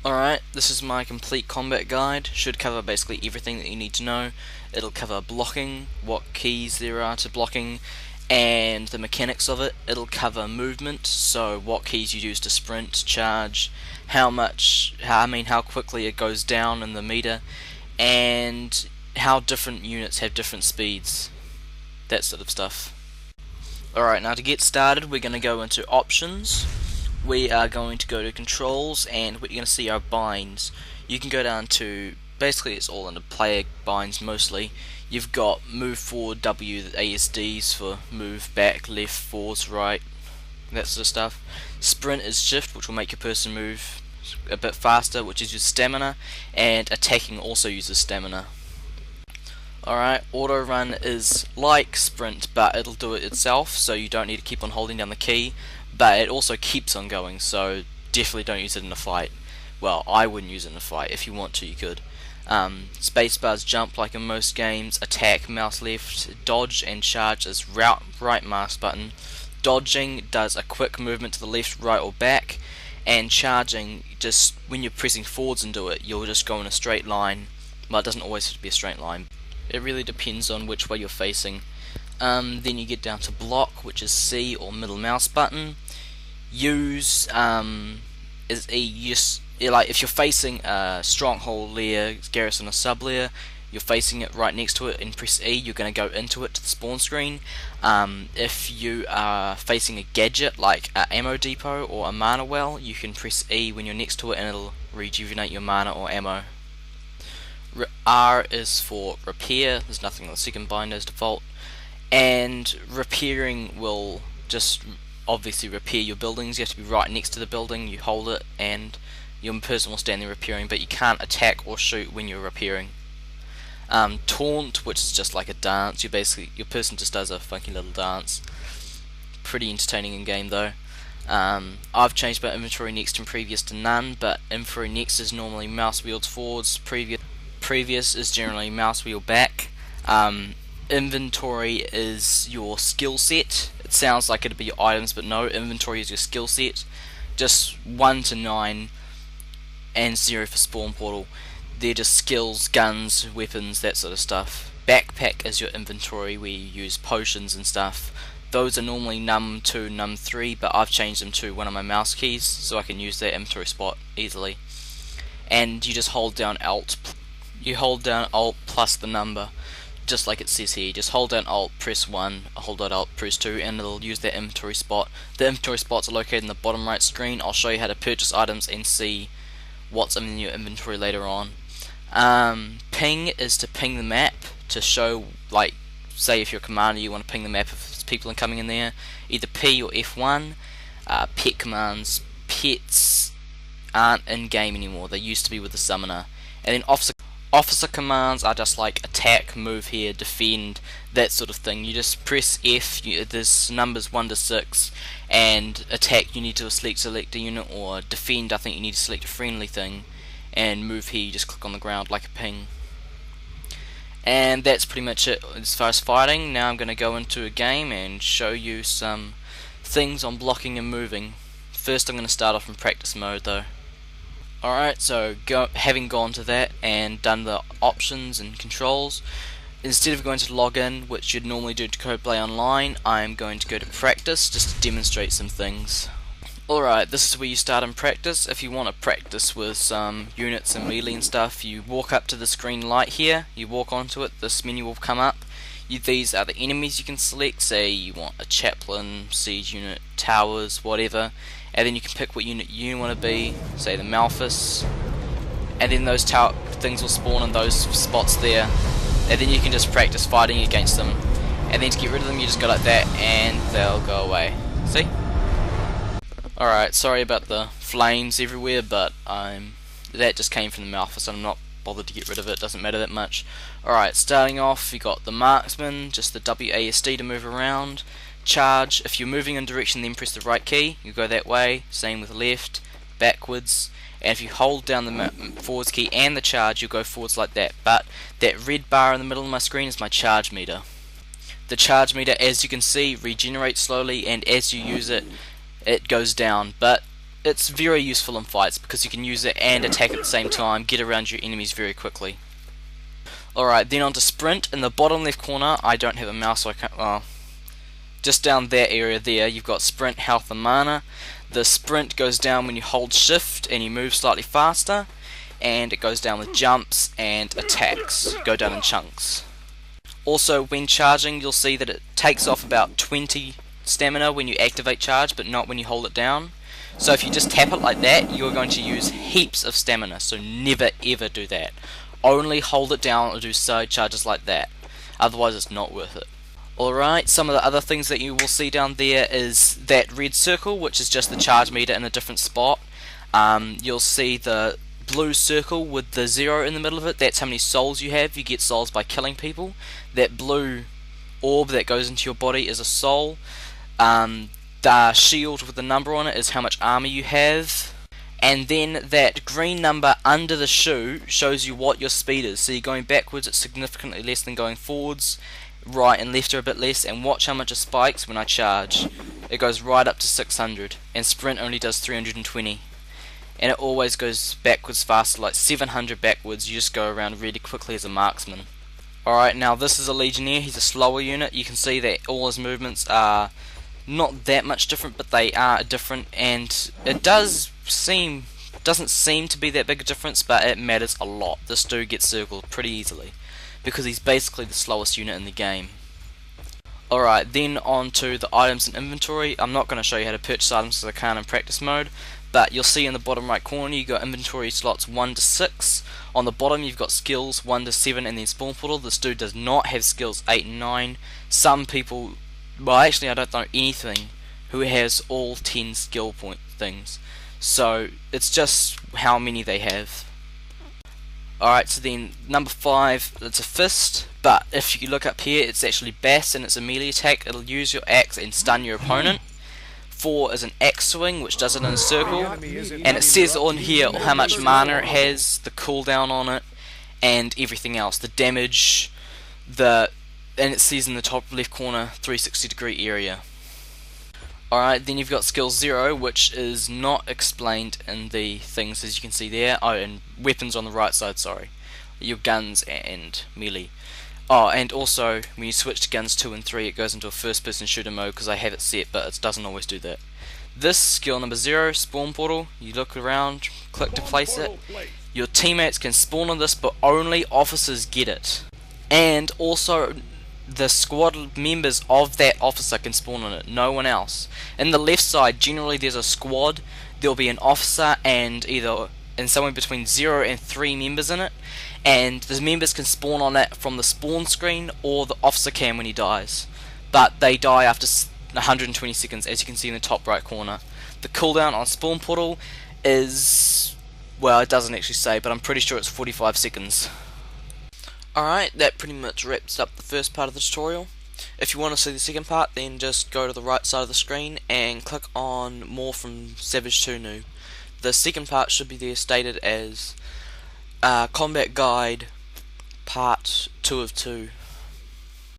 Alright, this is my complete combat guide. Should cover basically everything that you need to know. It'll cover blocking, what keys there are to blocking, and the mechanics of it. It'll cover movement, so what keys you use to sprint, charge, how quickly it goes down in the meter, and how different units have different speeds. That sort of stuff. Alright, now to get started, we're going to go into options. We are going to go to controls, and what you're going to see are binds. You can go down to, basically it's all under player binds mostly. You've got move forward, W, the ASDs for move back, left, forwards, right, that sort of stuff. Sprint is shift, which will make your person move a bit faster, which is your stamina, and attacking also uses stamina. Alright, auto run is like sprint, but it'll do it itself, so you don't need to keep on holding down the key, but it also keeps on going, so definitely don't use it in a fight. Well, I wouldn't use it in a fight. If you want to, you could. Spacebar's jump like in most games, attack mouse left, dodge and charge is right mouse button. Dodging does a quick movement to the left, right or back, and charging, just when you're pressing forwards into it, you'll just go in a straight line. Well, it doesn't always have to be a straight line. It really depends on which way you're facing. Then you get down to block, which is C or middle mouse button. Use is E. Like if you're facing a stronghold layer, garrison or sub layer, you're facing it right next to it and press E, you're going to go into it to the spawn screen. If you are facing a gadget like an ammo depot or a mana well, you can press E when you're next to it and it'll rejuvenate your mana or ammo. R is for repair. There's nothing on the second bind as default, and repairing will just obviously repair your buildings. You have to be right next to the building, you hold it and your person will stand there repairing, but you can't attack or shoot when you're repairing. Taunt, which is just like a dance. Your person just does a funky little dance. Pretty entertaining in game though. I've changed my inventory next and previous to none, but inventory next is normally mouse wheels forwards, previous is generally mouse wheel back. Inventory is your skill set. It sounds like it'd be your items, but no, inventory is your skill set. Just 1 to 9 and 0 for spawn portal. They're just skills, guns, weapons, that sort of stuff. Backpack is your inventory where you use potions and stuff. Those are normally num2, num3, but I've changed them to one of my mouse keys so I can use that inventory spot easily. And you just hold down Alt. You hold down Alt plus the number, just like it says here. Just hold down Alt, press 1, hold down Alt, press 2, and it'll use that inventory spot. The inventory spots are located in the bottom right screen. I'll show you how to purchase items and see what's in your inventory later on. Ping is to ping the map, to show, like, say if you're a commander you want to ping the map if people are coming in there. Either P or F1. Pet commands. Pets aren't in game anymore. They used to be with the summoner. And then officer commands are just like attack, move here, defend, that sort of thing. You just press F, there's numbers 1 to 6, and attack you need to select a unit, or defend I think you need to select a friendly thing, and move here you just click on the ground like a ping. And that's pretty much it as far as fighting. Now I'm going to go into a game and show you some things on blocking and moving. First I'm going to start off in practice mode though. Alright, so having gone to that and done the options and controls, instead of going to login, which you'd normally do to CodePlay Online, I'm going to go to practice just to demonstrate some things. Alright, this is where you start in practice. If you want to practice with some units and melee and stuff, you walk up to this green light here, you walk onto it, this menu will come up. These are the enemies you can select, say you want a chaplain, siege unit, towers, whatever, and then you can pick what unit you want to be, say the Malphus, and then those things will spawn in those spots there, and then you can just practice fighting against them, and then to get rid of them you just go like that and they'll go away. See? Alright, sorry about the flames everywhere, but that just came from the Malphus, I'm not bothered to get rid of it, doesn't matter that much. Alright, starting off you got the marksman, just the WASD to move around. Charge, if you're moving in direction then press the right key, you go that way, same with left, backwards, and if you hold down the forwards key and the charge you'll go forwards like that, but that red bar in the middle of my screen is my charge meter. The charge meter, as you can see, regenerates slowly, and as you use it, it goes down, but it's very useful in fights because you can use it and attack at the same time, get around your enemies very quickly. Alright, then on to sprint. In the bottom left corner, I don't have a mouse so I can't, well, just down that area there, you've got sprint, health and mana. The sprint goes down when you hold shift and you move slightly faster, and it goes down with jumps and attacks, go down in chunks. Also, when charging, you'll see that it takes off about 20 stamina when you activate charge, but not when you hold it down. So if you just tap it like that, you're going to use heaps of stamina, so never ever do that. Only hold it down or do side charges like that, otherwise it's not worth it. Alright, some of the other things that you will see down there is that red circle, which is just the charge meter in a different spot. You'll see the blue circle with the 0 in the middle of it. That's how many souls you have. You get souls by killing people. That blue orb that goes into your body is a soul. The shield with the number on it is how much armor you have. And then that green number under the shoe shows you what your speed is. So you're going backwards, it's significantly less than going forwards. Right and left are a bit less, and watch how much it spikes when I charge. It goes right up to 600, and sprint only does 320. And it always goes backwards faster, like 700 backwards. You just go around really quickly as a marksman. Alright, now this is a Legionnaire. He's a slower unit. You can see that all his movements are not that much different, but they are different, and it doesn't seem to be that big a difference, but it matters a lot. This dude gets circled pretty easily, because he's basically the slowest unit in the game. Alright, then on to the items and inventory. I'm not going to show you how to purchase items because I can't in practice mode, but you'll see in the bottom right corner you've got inventory slots 1 to 6. On the bottom you've got skills 1 to 7 and then spawn portal. This dude does not have skills 8 and 9. Some people, well actually I don't know anything who has all 10 skill point things. So it's just how many they have. Alright, so then number 5, it's a fist, but if you look up here, it's actually Bass and it's a melee attack. It'll use your axe and stun your opponent. 4 is an axe swing, which does it in a circle, and it says on here how much mana it has, the cooldown on it, and everything else, the damage, and it says in the top left corner 360 degree area. Alright, then you've got skill 0, which is not explained in the things as you can see there. Oh, and weapons on the right side, sorry. Your guns and melee. Oh, and also, when you switch to guns 2 and 3, it goes into a first person shooter mode because I have it set, but it doesn't always do that. This, skill number 0, spawn portal. You look around, click to place it. Your teammates can spawn on this, but only officers get it. And also, the squad members of that officer can spawn on it, no one else. In the left side, generally there's a squad, there'll be an officer and somewhere between 0 and 3 members in it, and the members can spawn on it from the spawn screen, or the officer can when he dies. But they die after 120 seconds, as you can see in the top right corner. The cooldown on spawn portal is, well, it doesn't actually say, but I'm pretty sure it's 45 seconds. Alright, that pretty much wraps up the first part of the tutorial. If you want to see the second part, then just go to the right side of the screen and click on More from Savage 2 Noob. The second part should be there stated as Combat Guide Part 2 of 2.